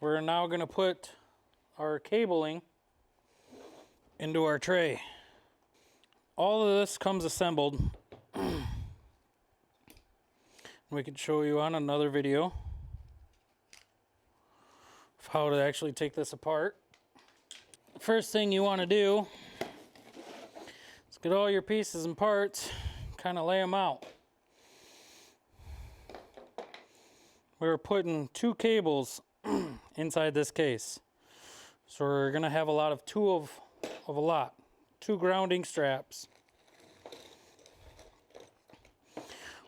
We're now going to put our cabling into our tray. All of this comes assembled. We can show you on another video of how to actually take this apart. First thing you want to do is get all your pieces and parts, kind of lay them out. We're putting 2 cables inside this case. So we're going to have a lot of 2 of a lot. 2 grounding straps.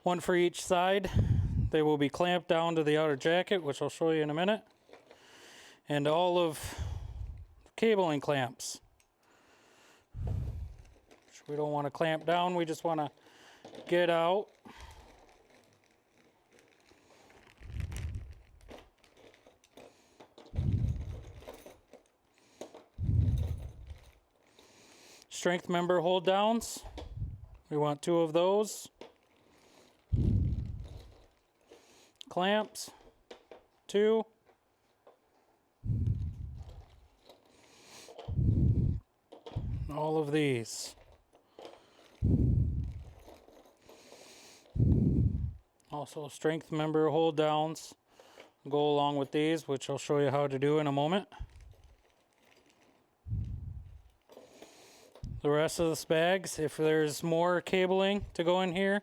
1 for each side. They will be clamped down to the outer jacket, which I'll show you in a minute. And all of the cabling clamps, which we don't want to clamp down, we just want to get out. Strength member hold downs, we want 2 of those. Clamps, 2. All of these. Also strength member hold downs go along with these, which I'll show you how to do in a moment. The rest of the bags, if there's more cabling to go in here,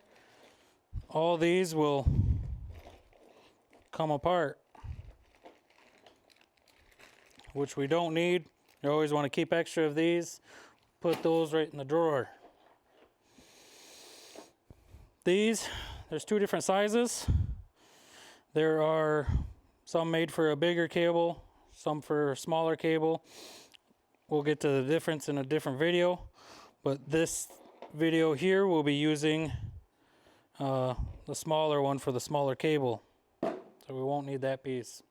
all these will come apart, which we don't need. You always want to keep extra of these. Put those right in the drawer. These, there's 2 different sizes. There are some made for a bigger cable, some for a smaller cable. We'll get to the difference in a different video, but this video here will be using the smaller one for the smaller cable, so we won't need that piece.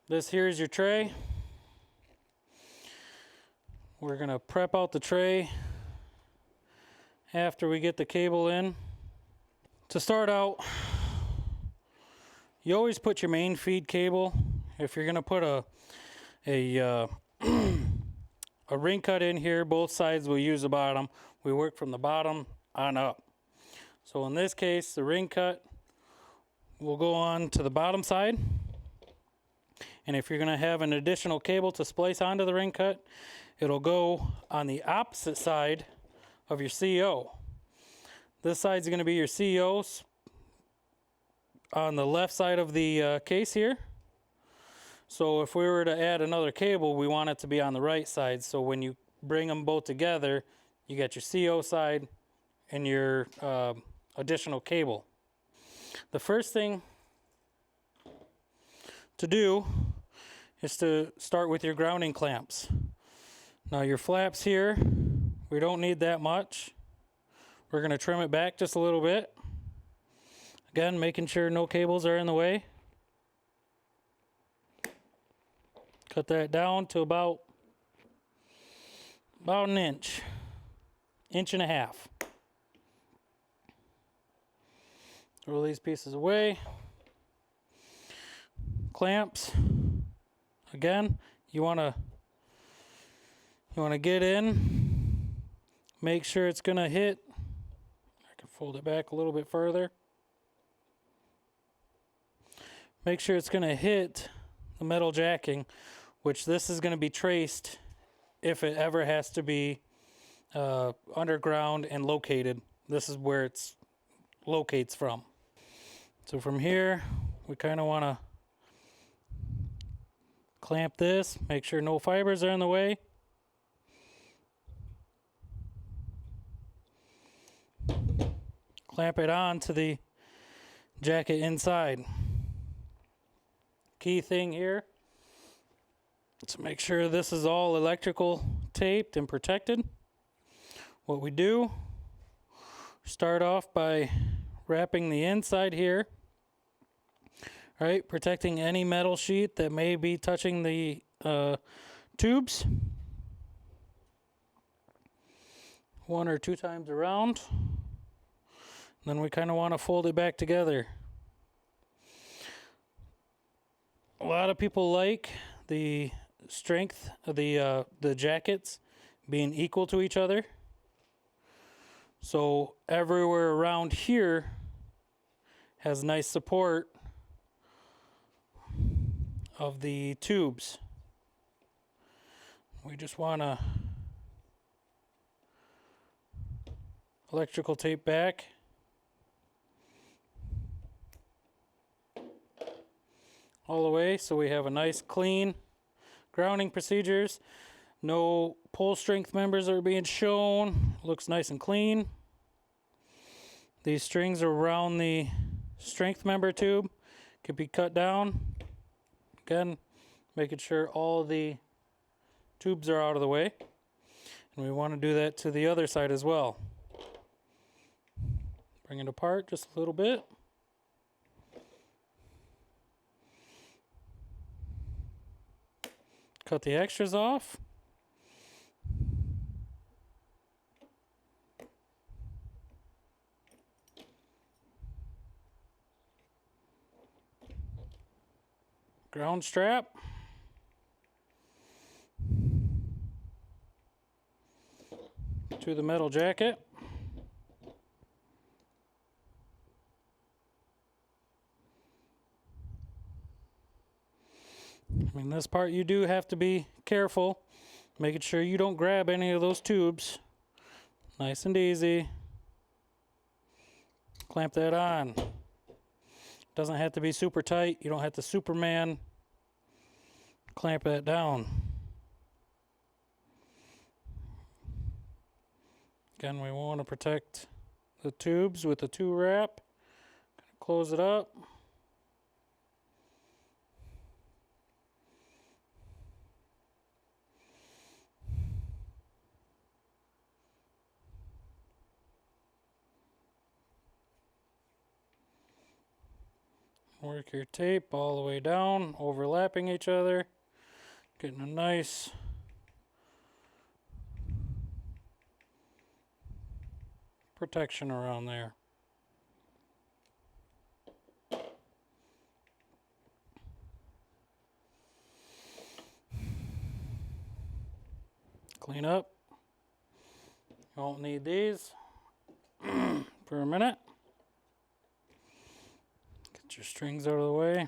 This here is your tray. We're going to prep out the tray after we get the cable in. To start out, you always put your main feed cable. If you're going to put a ring cut in here, both sides will use the bottom. We work from the bottom on up. So in this case, the ring cut will go on to the bottom side. And if you're going to have an additional cable to splice onto the ring cut, it'll go on the opposite side of your CO. This side's going to be your CO on the left side of the case here. So if we were to add another cable, we want it to be on the right side. So when you bring them both together, you got your CO side and your additional cable. The first thing to do is to start with your grounding clamps. Now your flaps here, we don't need that much. We're going to trim it back just a little bit. Again, making sure no cables are in the way. Cut that down to about an inch and a half. Throw these pieces away. Clamps. Again, you want to get in. Make sure it's going to hit. I can fold it back a little bit further. Make sure it's going to hit the metal jacking, which this is going to be traced if it ever has to be underground and located. This is where it locates from. So from here, we kind of want to clamp this, make sure no fibers are in the way. Clamp it on to the jacket inside. Key thing here, to make sure this is all electrical taped and protected. What we do, start off by wrapping the inside here, right, protecting any metal sheet that may be touching the tubes. 1 or 2 times around. Then we kind of want to fold it back together. A lot of people like the strength of the jackets being equal to each other. So everywhere around here has nice support of the tubes. We just want to electrical tape back. All the way so we have a nice clean grounding procedures. No pull strength members are being shown. Looks nice and clean. These strings around the strength member tube could be cut down. Again, making sure all the tubes are out of the way. And we want to do that to the other side as well. Bring it apart just a little bit. Cut the extras off. Ground strap. To the metal jacket. I mean, this part you do have to be careful, making sure you don't grab any of those tubes. Nice and easy. Clamp that on. Doesn't have to be super tight. You don't have to Superman clamp that down. Again, we want to protect the tubes with the 2-wrap. Close it up. Work your tape all the way down, overlapping each other, getting a nice protection around there. Clean up. You won't need these for a minute. Get your strings out of the way.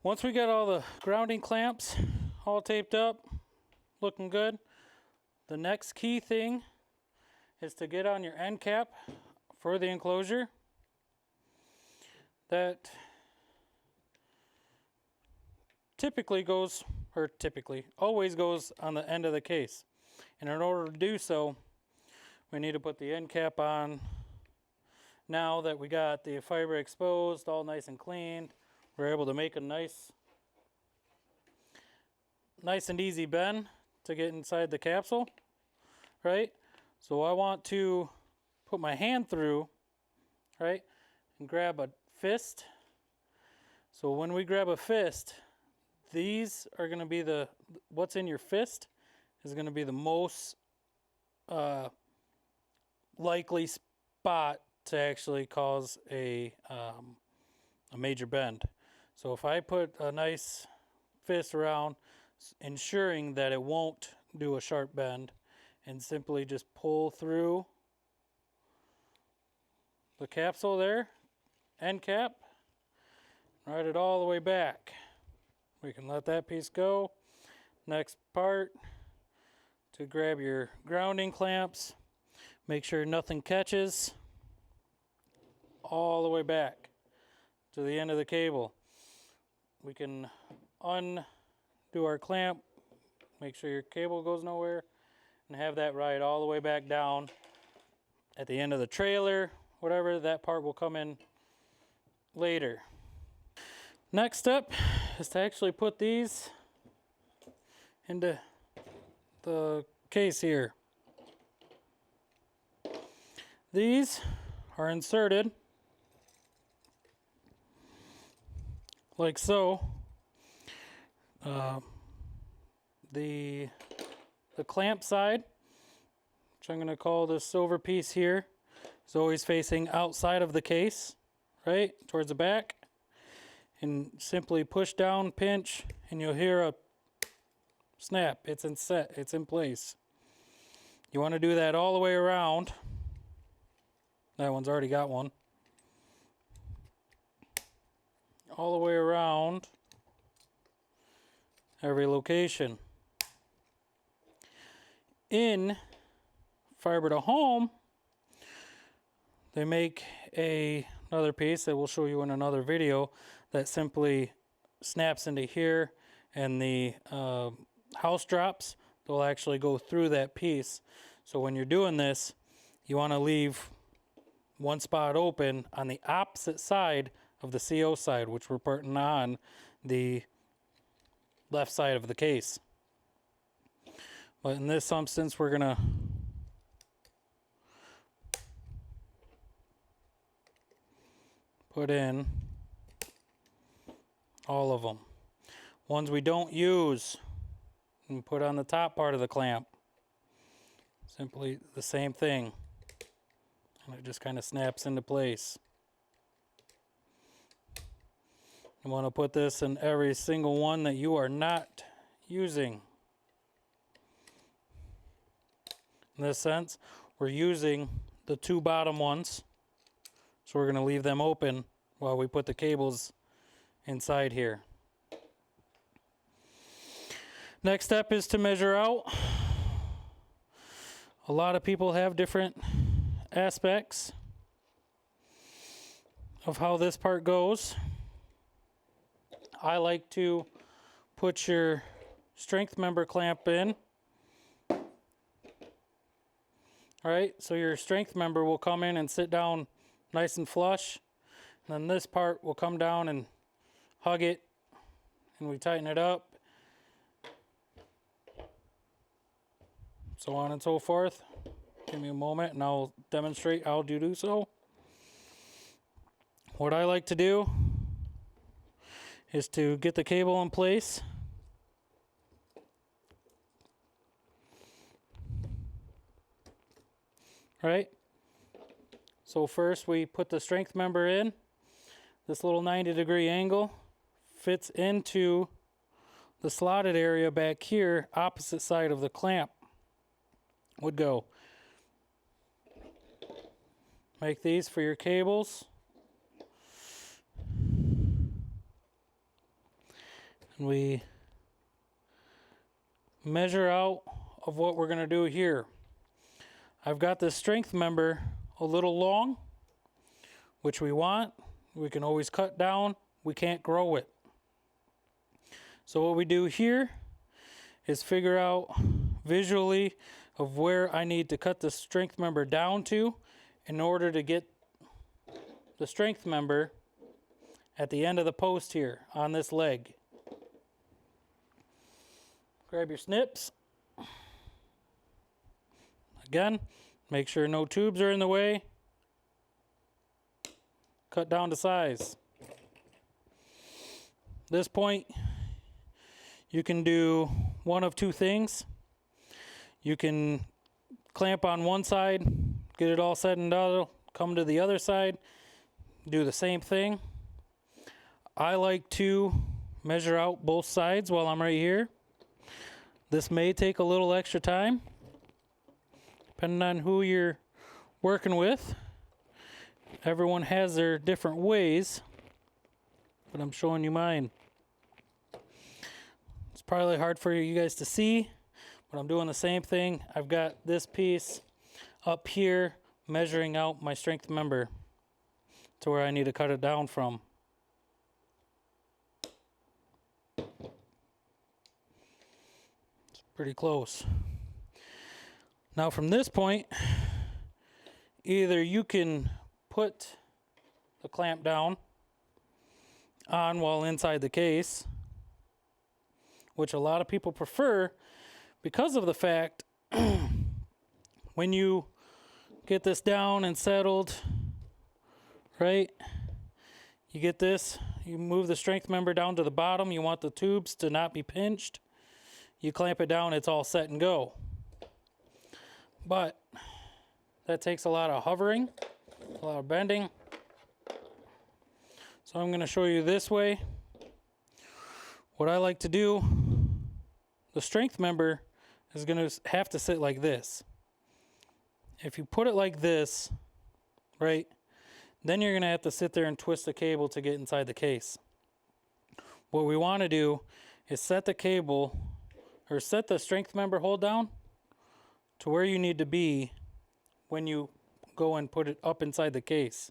Once we got all the grounding clamps all taped up, looking good, the next key thing is to get on your end cap for the enclosure. That always goes on the end of the case. And in order to do so, we need to put the end cap on. Now that we got the fiber exposed, all nice and clean, we're able to make a nice and easy bend to get inside the capsule, right? So I want to put my hand through, right, and grab a fist. So when we grab a fist, these are going to be what's in your fist is going to be the most likely spot to actually cause a major bend. So if I put a nice fist around, ensuring that it won't do a sharp bend, and simply just pull through the capsule there, end cap, ride it all the way back. We can let that piece go. Next part, to grab your grounding clamps, make sure nothing catches, all the way back to the end of the cable. We can undo our clamp, make sure your cable goes nowhere, and have that ride all the way back down at the end of the trailer, whatever. That part will come in later. Next step is to actually put these into the case here. These are inserted like so. The clamp side, which I'm going to call this silver piece here, is always facing outside of the case, right, towards the back. and simply push down, pinch, and you'll hear a snap. It's in place. You want to do that all the way around. That one's already got one. All the way around every location. In Fiber to Home, they make another piece that we'll show you in another video that simply snaps into here, and the house drops, they'll actually go through that piece. So when you're doing this, you want to leave one spot open on the opposite side of the CO side, which we're putting on the left side of the case. But in this instance, we're gonna put in all of them. Ones we don't use, and put on the top part of the clamp. Simply the same thing. And it just kind of snaps into place. You want to put this in every single one that you are not using. In this sense, we're using the two bottom ones, so we're going to leave them open while we put the cables inside here. Next step is to measure out. A lot of people have different aspects of how this part goes. I like to put your strength member clamp in. All right, so your strength member will come in and sit down nice and flush. And then this part will come down and hug it, and we tighten it up. So on and so forth. Give me a moment and I'll demonstrate how to do so. What I like to do is to get the cable in place. Right? So first we put the strength member in. This little 90-degree angle fits into the slotted area back here, opposite side of the clamp would go. Make these for your cables. And we measure out of what we're going to do here. I've got this strength member a little long, which we want. We can always cut down. We can't grow it. So what we do here is figure out visually of where I need to cut the strength member down to in order to get the strength member at the end of the post here on this leg. Grab your snips. Again, make sure no tubes are in the way. Cut down to size. This point, you can do one of two things. You can clamp on one side, get it all set and done, come to the other side, do the same thing. I like to measure out both sides while I'm right here. This may take a little extra time, depending on who you're working with. Everyone has their different ways, but I'm showing you mine. It's probably hard for you guys to see, but I'm doing the same thing. I've got this piece up here measuring out my strength member to where I need to cut it down from. It's pretty close. Now from this point, either you can put the clamp down on while inside the case, which a lot of people prefer because of the fact when you get this down and settled, right, you get this, you move the strength member down to the bottom, you want the tubes to not be pinched, you clamp it down, it's all set and go. But that takes a lot of hovering, a lot of bending. So I'm going to show you this way. What I like to do, the strength member is going to have to sit like this. If you put it like this, right, then you're going to have to sit there and twist the cable to get inside the case. What we want to do is set the cable, or set the strength member hold down to where you need to be when you go and put it up inside the case.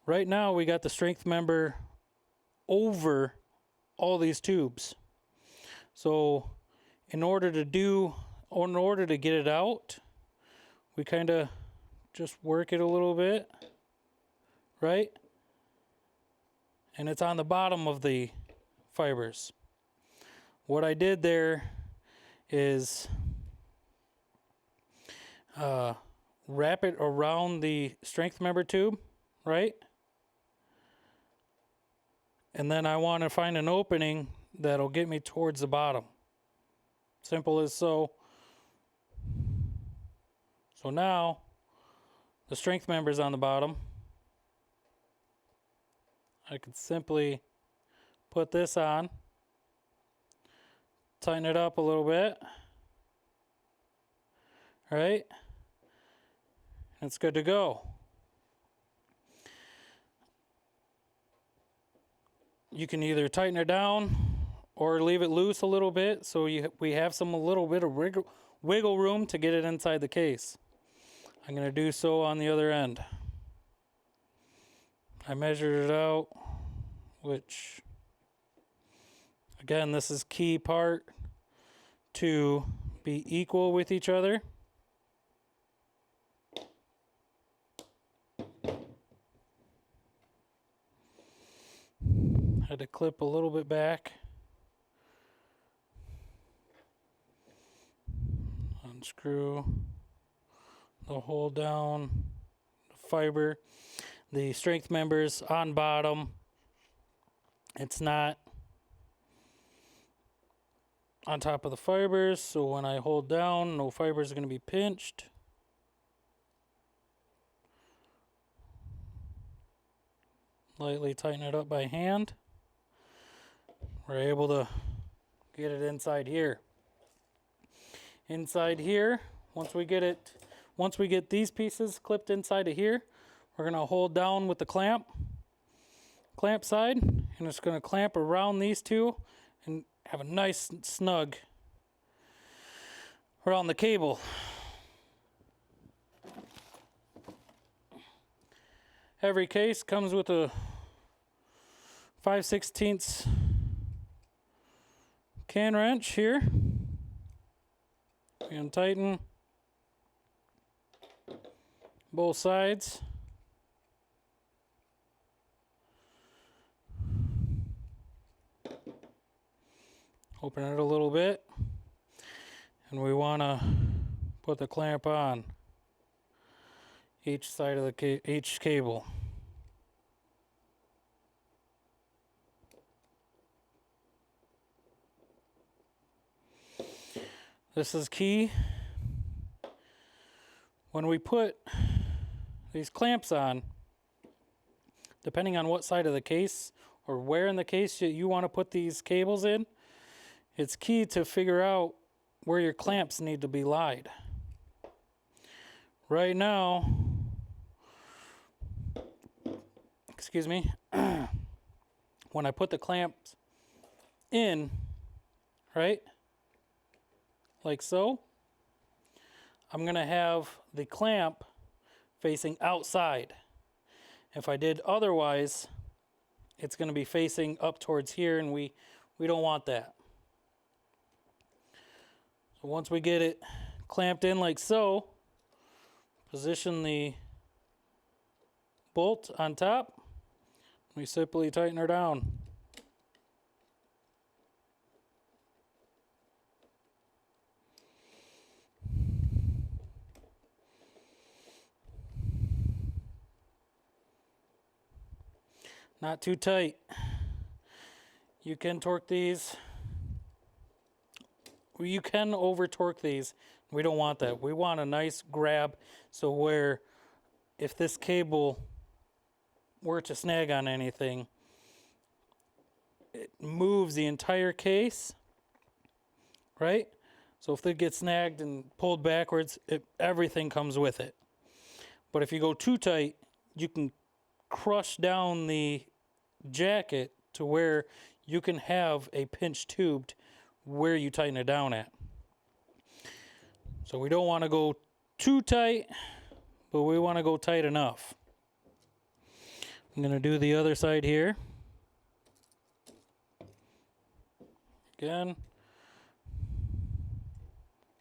Right now we got the strength member over all these tubes. So in order to get it out, we kind of just work it a little bit, right? And it's on the bottom of the fibers. What I did there is wrap it around the strength member tube, right? And then I want to find an opening that'll get me towards the bottom. Simple as so. So now the strength member is on the bottom. I could simply put this on, tighten it up a little bit, right? It's good to go. You can either tighten it down or leave it loose a little bit so we have a little bit of wiggle room to get it inside the case. I'm going to do so on the other end. I measured it out, which, again, this is key part to be equal with each other. Had to clip a little bit back. Unscrew the hole down, the fiber. The strength member's on bottom. It's not on top of the fibers, so when I hold down, no fibers are going to be pinched. Lightly tighten it up by hand. We're able to get it inside here. Inside here, once we get these pieces clipped inside of here, we're going to hold down with the clamp side, and it's going to clamp around these two and have a nice snug around the cable. Every case comes with a 5/16 can wrench here. And tighten both sides. Open it a little bit, and we want to put the clamp on each side of each cable. This is key. When we put these clamps on, depending on what side of the case or where in the case you want to put these cables in, it's key to figure out where your clamps need to be laid. Right now, excuse me, when I put the clamps in, right, like so, I'm going to have the clamp facing outside. If I did otherwise, it's going to be facing up towards here, and we don't want that. So once we get it clamped in like so, position the bolt on top. We simply tighten her down. Not too tight. You can torque these. You can over torque these. We don't want that. We want a nice grab, so where if this cable were to snag on anything, it moves the entire case, right? So if it gets snagged and pulled backwards, everything comes with it. But if you go too tight, you can crush down the jacket to where you can have a pinch tubed where you tighten it down at. So we don't want to go too tight, but we want to go tight enough. I'm going to do the other side here. Again,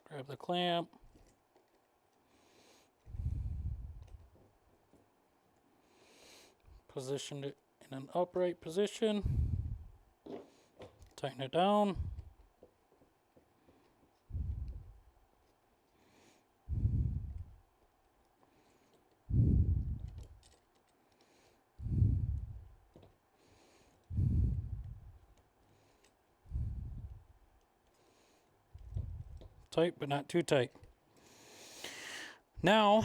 grab the clamp. Position it in an upright position. Tighten it down. Tight, but not too tight. Now,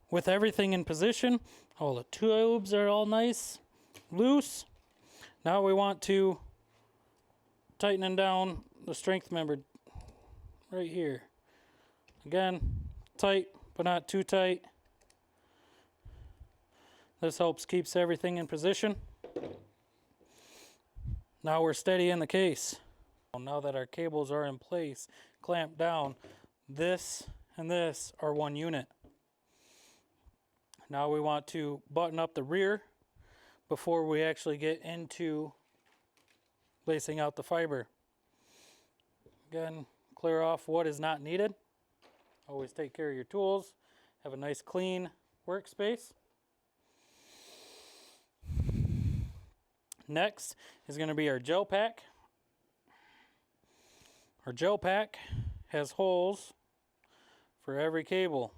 with everything in position, all the tubes are all nice, loose. Now we want to tighten down the strength member right here. Again, tight, but not too tight. This helps keeps everything in position. Now we're steady in the case. Now that our cables are in place, clamped down, this and this are one unit. Now we want to button up the rear before we actually get into lacing out the fiber. Again, clear off what is not needed. Always take care of your tools. Have a nice clean workspace. Next is going to be our gel pack. Our gel pack has holes for every cable.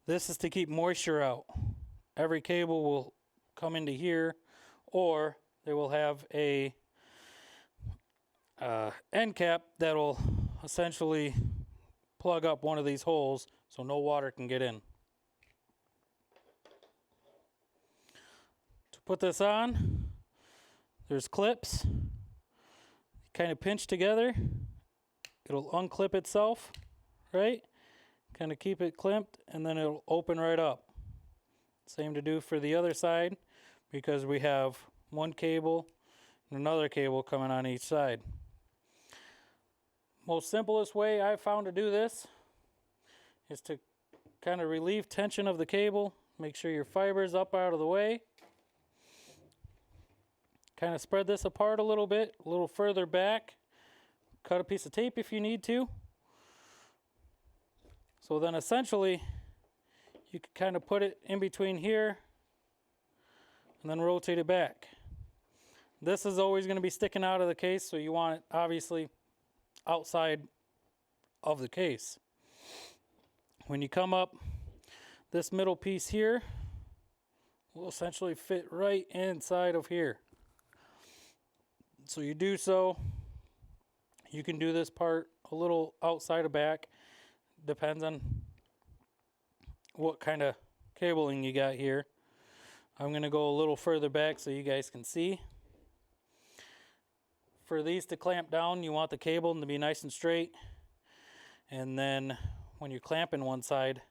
This is to keep moisture out. Every cable will come into here, or they will have a end cap that will essentially plug up one of these holes so no water can get in. To put this on, there's clips. Kind of pinch together. It'll unclip itself, right? Kind of keep it clamped, and then it'll open right up. Same to do for the other side, because we have one cable and another cable coming on each side. Most simplest way I've found to do this is to kind of relieve tension of the cable. Make sure your fiber's up out of the way. Kind of spread this apart a little bit, a little further back. Cut a piece of tape if you need to. So then essentially, you can kind of put it in between here and then rotate it back. This is always going to be sticking out of the case, so you want it obviously outside of the case. When you come up, this middle piece here will essentially fit right inside of here. So you do so. You can do this part a little outside of back. Depends on what kind of cabling you got here. I'm going to go a little further back so you guys can see. For these to clamp down, you want the cable to be nice and straight. And then when you're clamping one side,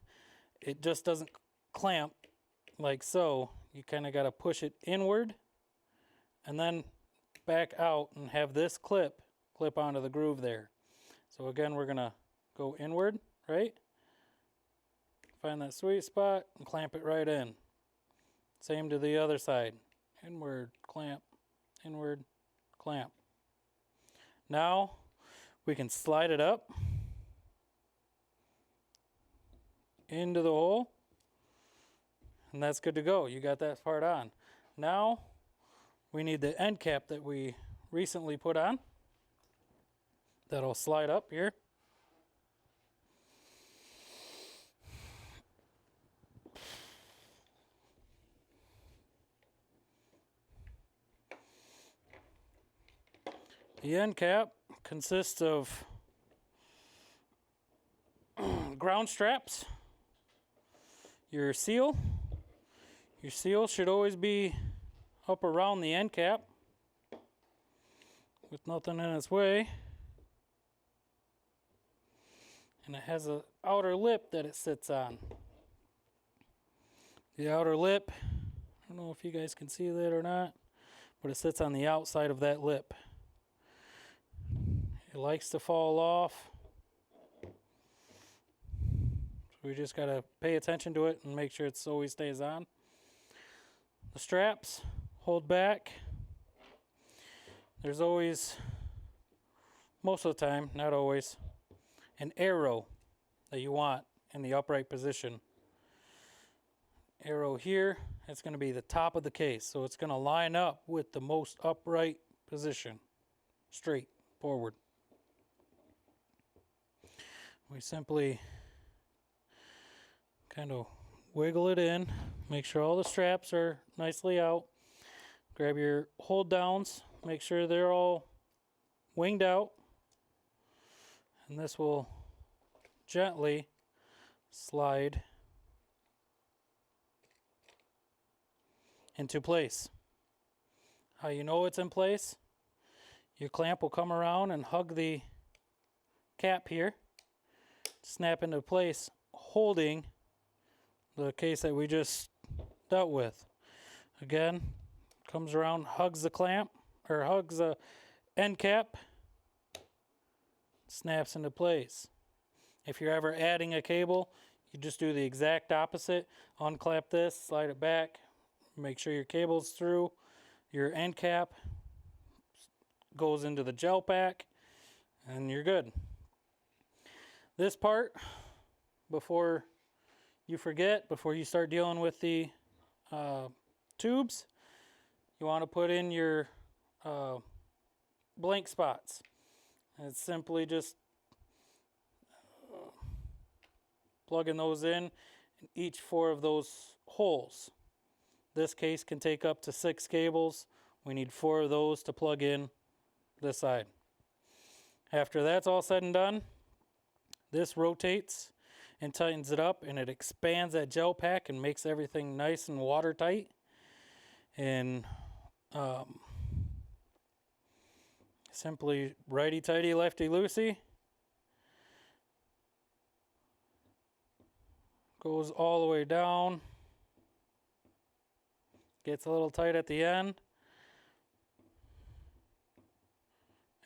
it just doesn't clamp like so. You kind of got to push it inward and then back out and have this clip onto the groove there. So again, we're going to go inward, right? Find that sweet spot and clamp it right in. Same to the other side. Inward, clamp, inward, clamp. Now we can slide it up into the hole, and that's good to go. You got that part on. Now we need the end cap that we recently put on. That'll slide up here. The end cap consists of ground straps Your seal. Your seal should always be up around the end cap with nothing in its way. And it has an outer lip that it sits on. The outer lip, I don't know if you guys can see that or not, but it sits on the outside of that lip. It likes to fall off. So we just got to pay attention to it and make sure it always stays on. The straps hold back. There's always, most of the time, not always, an arrow that you want in the upright position. Arrow here, it's going to be the top of the case. So it's going to line up with the most upright position, straight forward. We simply kind of wiggle it in, make sure all the straps are nicely out. Grab your hold downs, make sure they're all winged out. And this will gently slide into place. How you know it's in place? Your clamp will come around and hug the cap here, snap into place, holding the case that we just dealt with. Again, comes around, hugs the clamp, or hugs the end cap, snaps into place. If you're ever adding a cable, you just do the exact opposite. Unclap this, slide it back, make sure your cable's through. Your end cap goes into the gel pack, and you're good. This part, before you forget, before you start dealing with the tubes, you want to put in your blank spots. And it's simply just plugging those in each 4 of those holes. This case can take up to 6 cables. We need 4 of those to plug in this side. After that's all said and done, this rotates and tightens it up, and it expands that gel pack and makes everything nice and watertight. And simply righty-tighty, lefty-loosey. Goes all the way down. Gets a little tight at the end.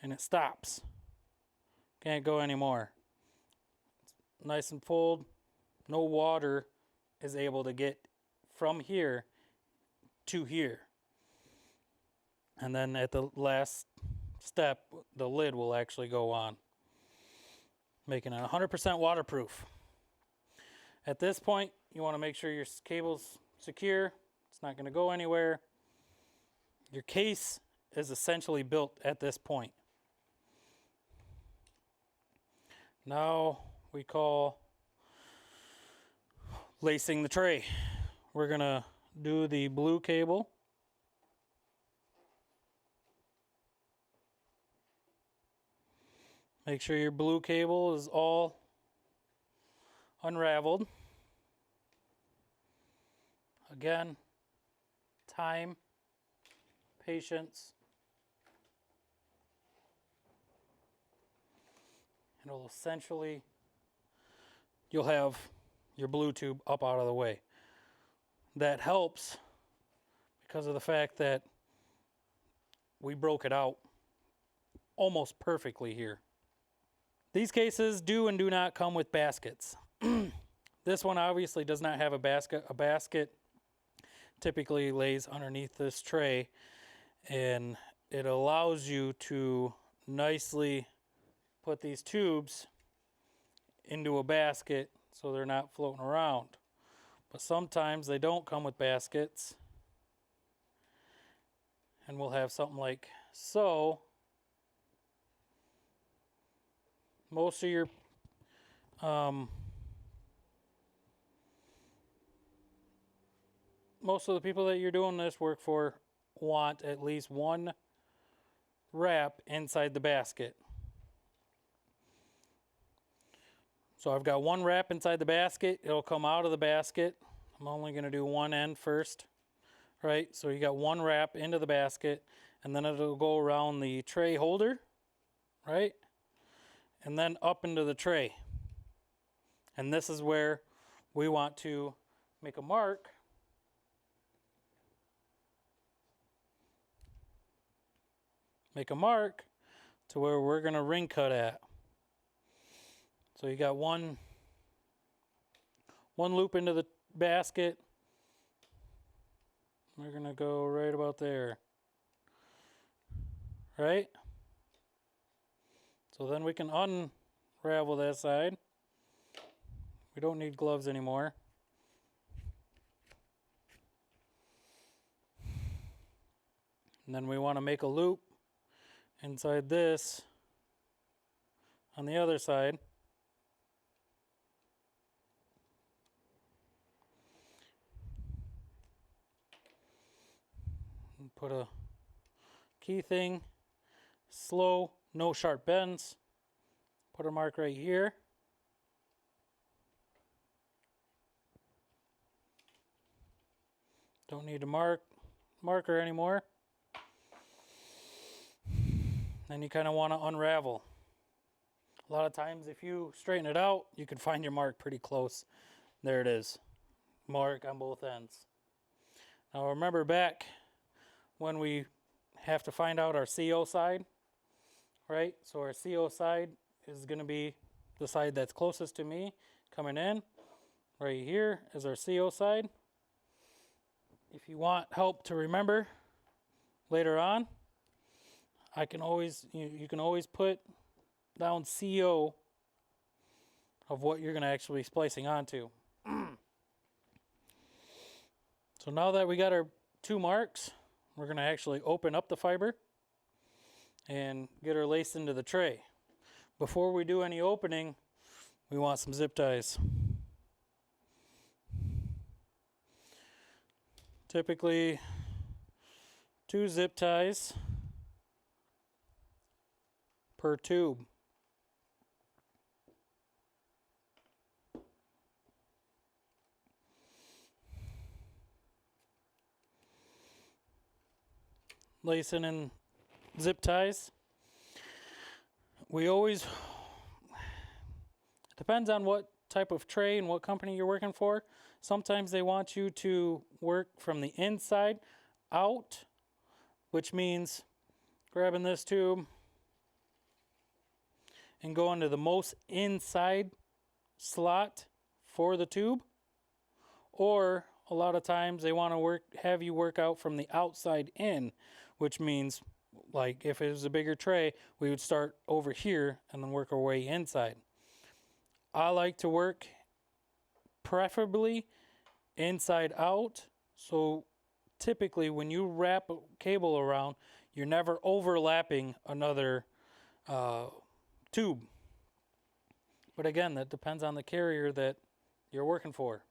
And it stops. Can't go anymore. It's nice and full. No water is able to get from here to here. And then at the last step, the lid will actually go on, making it 100% waterproof. At this point, you want to make sure your cable's secure. It's not going to go anywhere. Your case is essentially built at this point. Now we call lacing the tray. We're going to do the blue cable. Make sure your blue cable is all unraveled. Again, time, patience, and it'll essentially, you'll have your blue tube up out of the way. That helps because of the fact that we broke it out almost perfectly here. These cases do and do not come with baskets. This one obviously does not have a basket. A basket typically lays underneath this tray, and it allows you to nicely put these tubes into a basket so they're not floating around. But sometimes they don't come with baskets, and we'll have something like so. Most of your most of the people that you're doing this work for want at least one wrap inside the basket. So I've got one wrap inside the basket. It'll come out of the basket I'm only going to do one end first, right? So you got one wrap into the basket, and then it'll go around the tray holder, right? And then up into the tray. And this is where we want to make a mark. Make a mark to where we're going to ring cut at. So you got one loop into the basket. We're going to go right about there. Right? So then we can unravel that side. We don't need gloves anymore. And then we want to make a loop inside this on the other side. And put a key thing, slow, no sharp bends. Put a mark right here. Don't need a marker anymore. Then you kind of want to unravel. A lot of times if you straighten it out, you can find your mark pretty close. There it is. Mark on both ends. Now remember back when we have to find out our CO side, right? So our CO side is going to be the side that's closest to me coming in. Right here is our CO side. If you want help to remember later on, you can always put down CO of what you're going to actually be splicing onto. So now that we got our two marks, we're going to actually open up the fiber and get her laced into the tray. Before we do any opening, we want some zip ties. Typically 2 zip ties per tube. Lacing in zip ties. We always, depends on what type of tray and what company you're working for. Sometimes they want you to work from the inside out, which means grabbing this tube and going to the most inside slot for the tube. Or a lot of times they want to have you work out from the outside in, which means, like if it was a bigger tray, we would start over here and then work our way inside. I like to work preferably inside out. So typically when you wrap a cable around, you're never overlapping another tube. But again, that depends on the carrier that you're working for.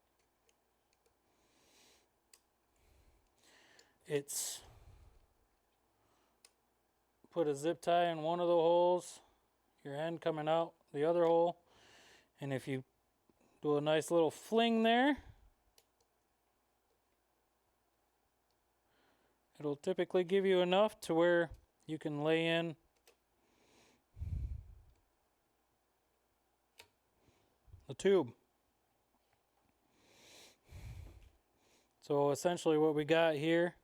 It's put a zip tie in one of the holes, your end coming out the other hole, and if you do a nice little fling there, it'll typically give you enough to where you can lay in the tube. So essentially what we got here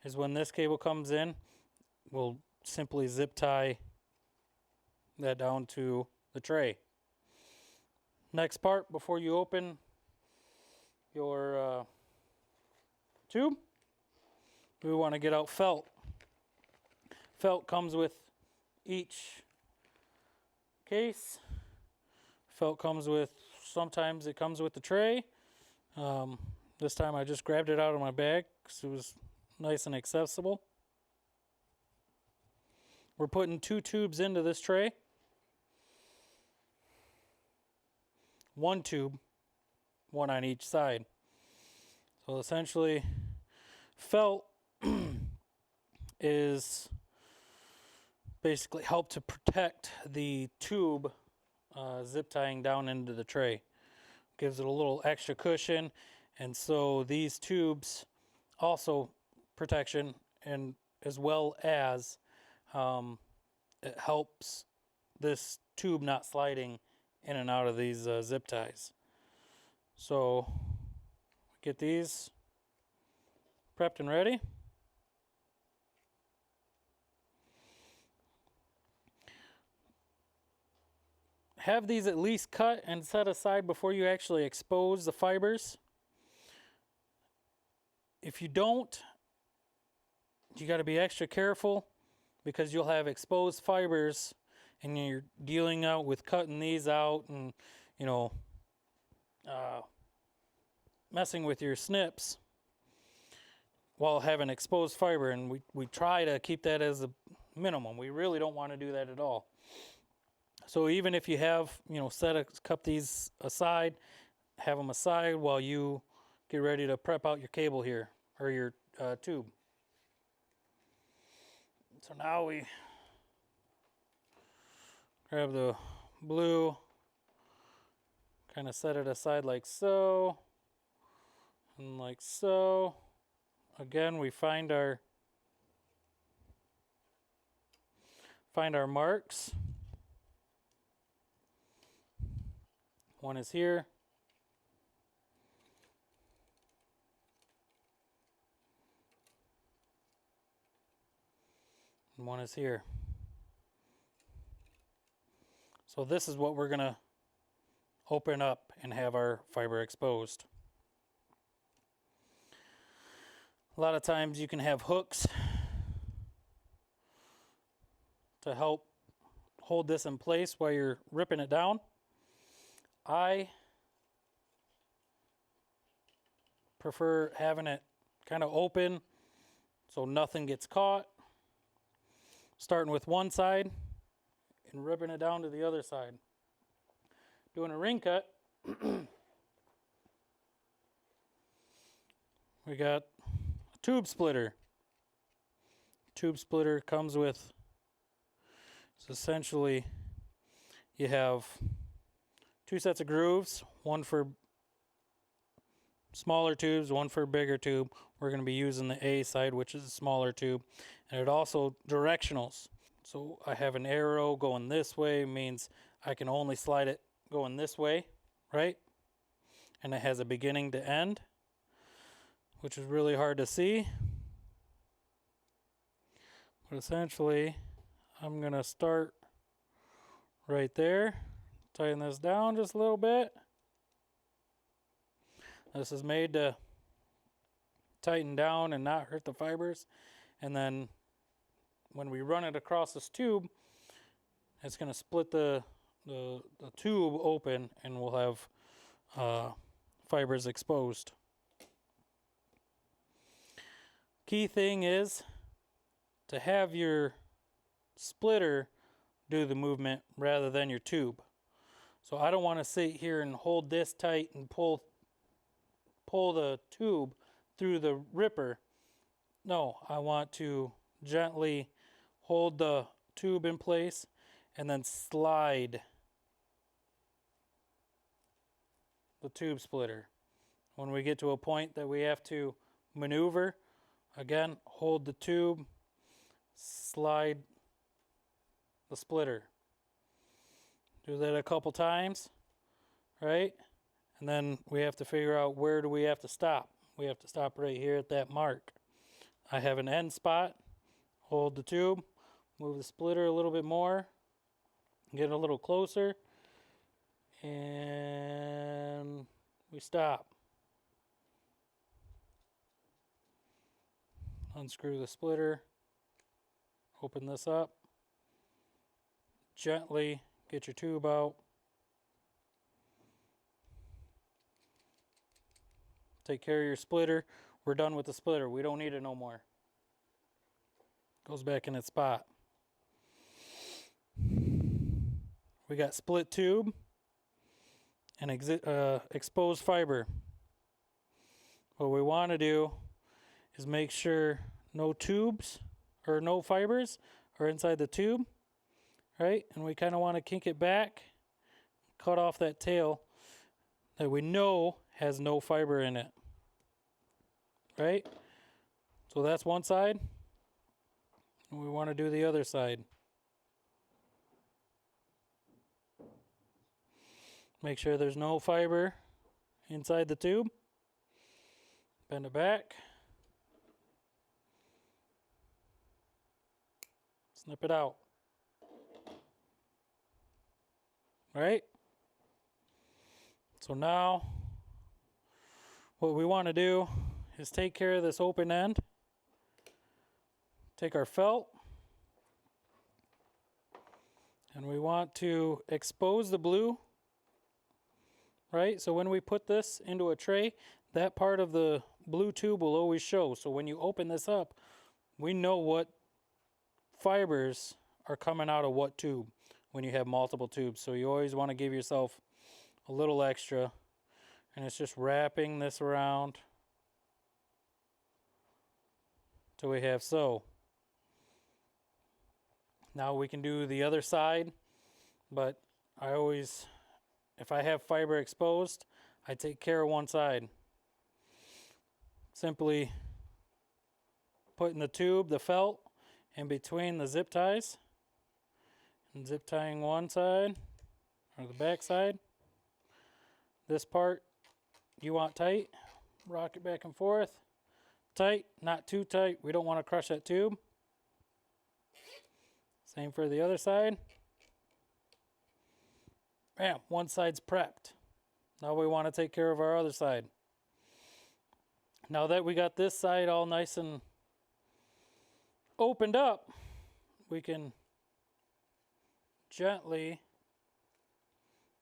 is when this cable comes in, we'll simply zip tie that down to the tray. Next part, before you open your tube, we want to get out felt. Felt comes with each case. Felt comes with, sometimes it comes with the tray. This time I just grabbed it out of my bag because it was nice and accessible. We're putting 2 tubes into this tray. 1 tube, 1 on each side. So essentially, felt is basically help to protect the tube zip tying down into the tray. Gives it a little extra cushion, And so these tubes also protection, and as well as it helps this tube not sliding in and out of these zip ties. So get these prepped and ready. Have these at least cut and set aside before you actually expose the fibers. If you don't, you got to be extra careful, because you'll have exposed fibers and you're dealing out with cutting these out and, you know, messing with your snips while having exposed fiber. And we try to keep that as a minimum. We really don't want to do that at all. So even if you have, you know, cut these aside, have them aside while you get ready to prep out your cable here, or your tube. So now we grab the blue, kind of set it aside like so, and like so. Again, we find our marks. One is here. And one is here. So this is what we're going to open up and have our fiber exposed. A lot of times you can have hooks to help hold this in place while you're ripping it down. I prefer having it kind of open so nothing gets caught. Starting with one side and ripping it down to the other side. Doing a ring cut, we got a tube splitter. Tube splitter comes with, so essentially you have two sets of grooves, one for smaller tubes, one for bigger tube. We're going to be using the A side, which is a smaller tube, and it also directionals. So I have an arrow going this way, means I can only slide it going this way, right? And it has a beginning to end, which is really hard to see. But essentially, I'm going to start right there, tighten this down just a little bit. This is made to tighten down and not hurt the fibers. And then when we run it across this tube, it's going to split the tube open, and we'll have fibers exposed. Key thing is to have your splitter do the movement rather than your tube. So I don't want to sit here and hold this tight and pull the tube through the ripper. No, I want to gently hold the tube in place and then slide the tube splitter. When we get to a point that we have to maneuver, again, hold the tube, slide the splitter. Do that a couple times, right? And then we have to figure out, where do we have to stop? We have to stop right here at that mark. I have an end spot. Hold the tube, move the splitter a little bit more, get a little closer, and we stop. Unscrew the splitter, open this up, gently get your tube out. Take care of your splitter. We're done with the splitter. We don't need it no more. Goes back in its spot. We got split tube and exposed fiber. What we want to do is make sure no tubes or no fibers are inside the tube, right? And we kind of want to kink it back, cut off that tail that we know has no fiber in it. right? So that's one side. And we want to do the other side. Make sure there's no fiber inside the tube. Bend it back. Snip it out. Right? So now what we want to do is take care of this open end. Take our felt. And we want to expose the blue. Right? So when we put this into a tray, that part of the blue tube will always show. So when you open this up, we know what fibers are coming out of what tube when you have multiple tubes. So you always want to give yourself a little extra. And it's just wrapping this around till we have so. Now we can do the other side, but I always, if I have fiber exposed, I take care of one side. Simply putting the tube, the felt, in between the zip ties. And zip tying one side, or the back side. This part you want tight. Rock it back and forth. Tight, not too tight. We don't want to crush that tube. Same for the other side. Bam, one side's prepped. Now we want to take care of our other side. Now that we got this side all nice and opened up, we can gently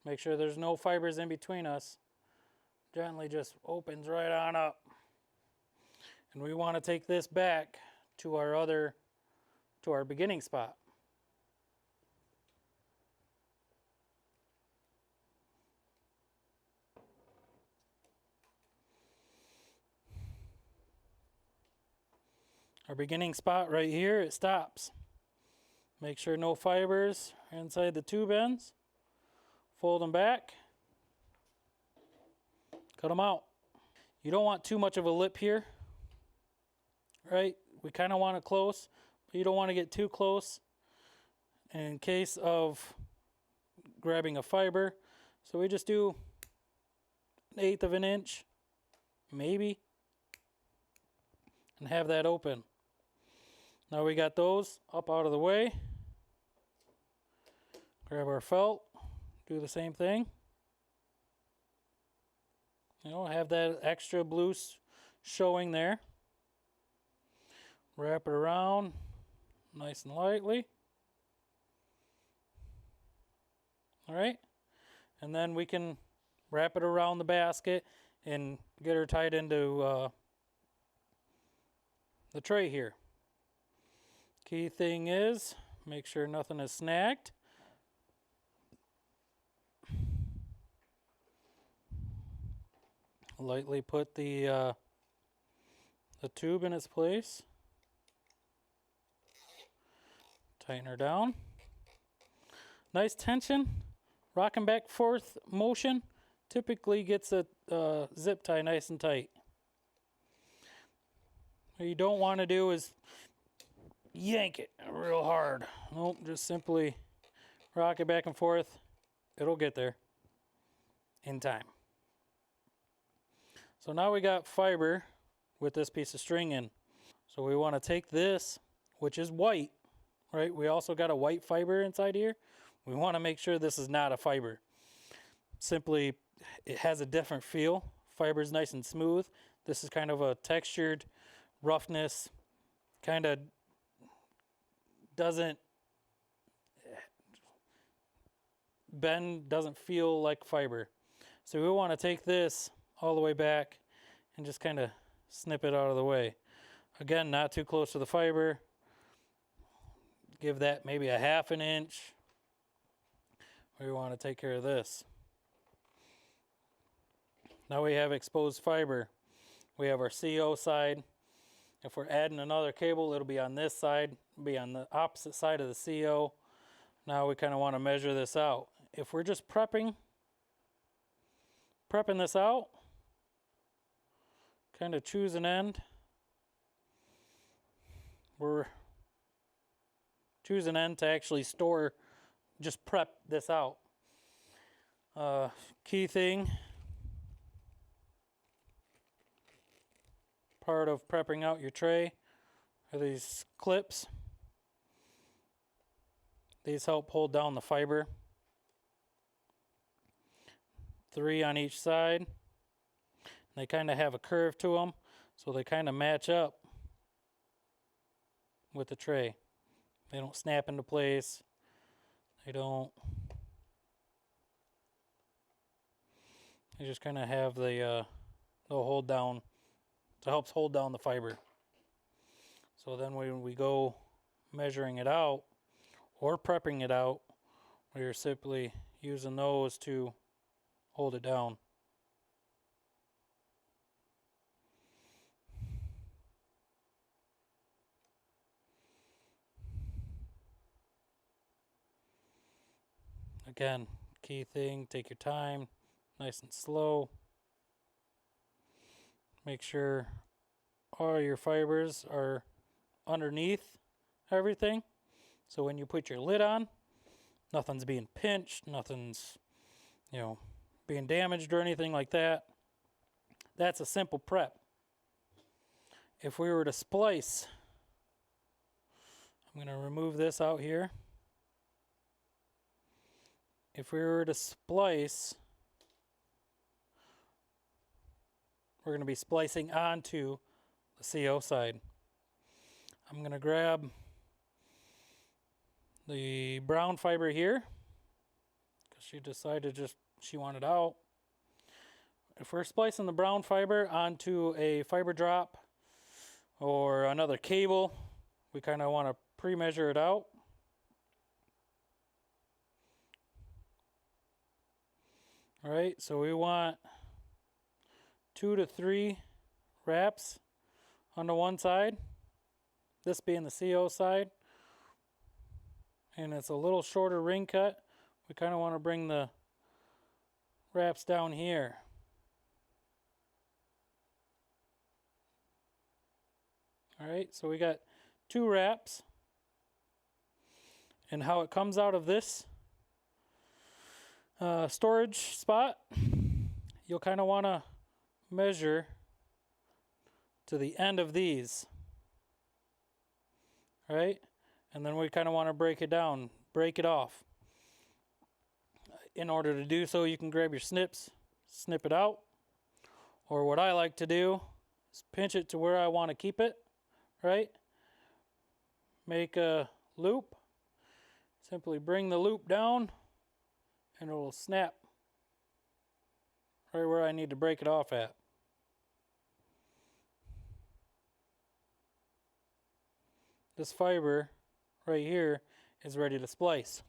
make sure there's no fibers in between us. Gently just opens right on up. And we want to take this back to our beginning spot. Our beginning spot right here, it stops. Make sure no fibers are inside the tube ends. Fold them back. Cut them out. You don't want too much of a lip here, right? We kind of want it close, but you don't want to get too close in case of grabbing a fiber. So we just do 1/8 of an inch, maybe, and have that open. Now we got those up out of the way. Grab our felt, do the same thing. You know, have that extra blue showing there. Wrap it around nice and lightly. All right. And then we can wrap it around the basket and get her tied into the tray here. Key thing is, make sure nothing is snagged. Lightly put the tube in its place. Tighten her down. Nice tension. Rocking back forth motion typically gets a zip tie nice and tight. What you don't want to do is yank it real hard. Nope, just simply rock it back and forth. It'll get there in time. So now we got fiber with this piece of string in. So we want to take this, which is white, right? We also got a white fiber inside here. We want to make sure this is not a fiber. Simply, it has a different feel. Fiber's nice and smooth. This is kind of a textured roughness, kind of doesn't bend, doesn't feel like fiber. So we want to take this all the way back and just kind of snip it out of the way. Again, not too close to the fiber. Give that maybe a 1/2 inch. We want to take care of this. Now we have exposed fiber. We have our CO side. If we're adding another cable, it'll be on this side, be on the opposite side of the CO. Now we kind of want to measure this out. If we're just prepping this out, kind of choose an end. We're choose an end to actually store, just prep this out. Key thing, part of prepping out your tray are these clips. These help hold down the fiber. 3 on each side. They kind of have a curve to them, so they kind of match up with the tray. They don't snap into place. They just kind of have the hold down. It helps hold down the fiber. So then when we go measuring it out or prepping it out, we're simply using those to hold it down. Again, key thing, take your time, nice and slow. Make sure all your fibers are underneath everything. So when you put your lid on, nothing's being pinched, nothing's, being damaged or anything like that. That's a simple prep. If we were to splice, I'm going to remove this out here. If we were to splice, we're going to be splicing onto the CO side. I'm going to grab the brown fiber here because she decided she wanted out. If we're splicing the brown fiber onto a fiber drop or another cable, we kind of want to pre-measure it out. All right, so we want 2 to 3 wraps on the one side, this being the CO side, and it's a little shorter ring cut. We kind of want to bring the wraps down here. All right, so we got 2 wraps, and how it comes out of this storage spot, you'll kind of want to measure to the end of these, right? And then we kind of want to break it down, break it off. In order to do so, you can grab your snips, snip it out, or what I like to do is pinch it to where I want to keep it, right? Make a loop, simply bring the loop down, and it will snap right where I need to break it off at. This fiber right here is ready to splice.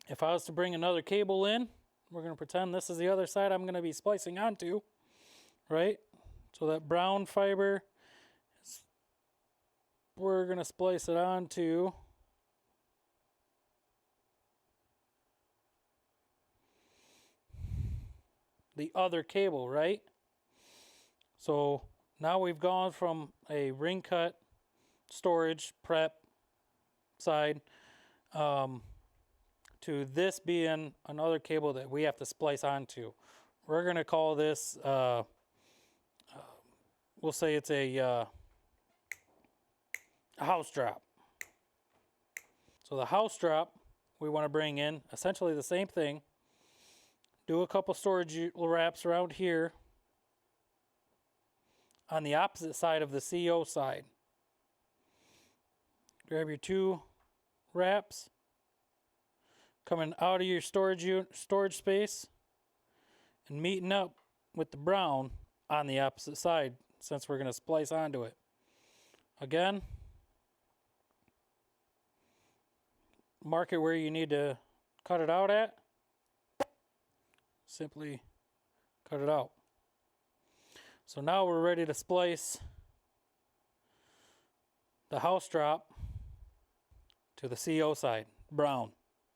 If I was to bring another cable in, we're going to pretend this is the other side I'm going to be splicing onto, right? So that brown fiber, we're going to splice it onto the other cable, right? So now we've gone from a ring cut storage prep side to this being another cable that we have to splice onto. We're going to call this, we'll say it's a house drop. So the house drop, we want to bring in essentially the same thing. Do a couple storage wraps around here on the opposite side of the CO side. Grab your 2 wraps coming out of your storage space and meeting up with the brown on the opposite side since we're going to splice onto it. Again, mark it where you need to cut it out at. Simply cut it out. So now we're ready to splice the house drop to the CO side, brown.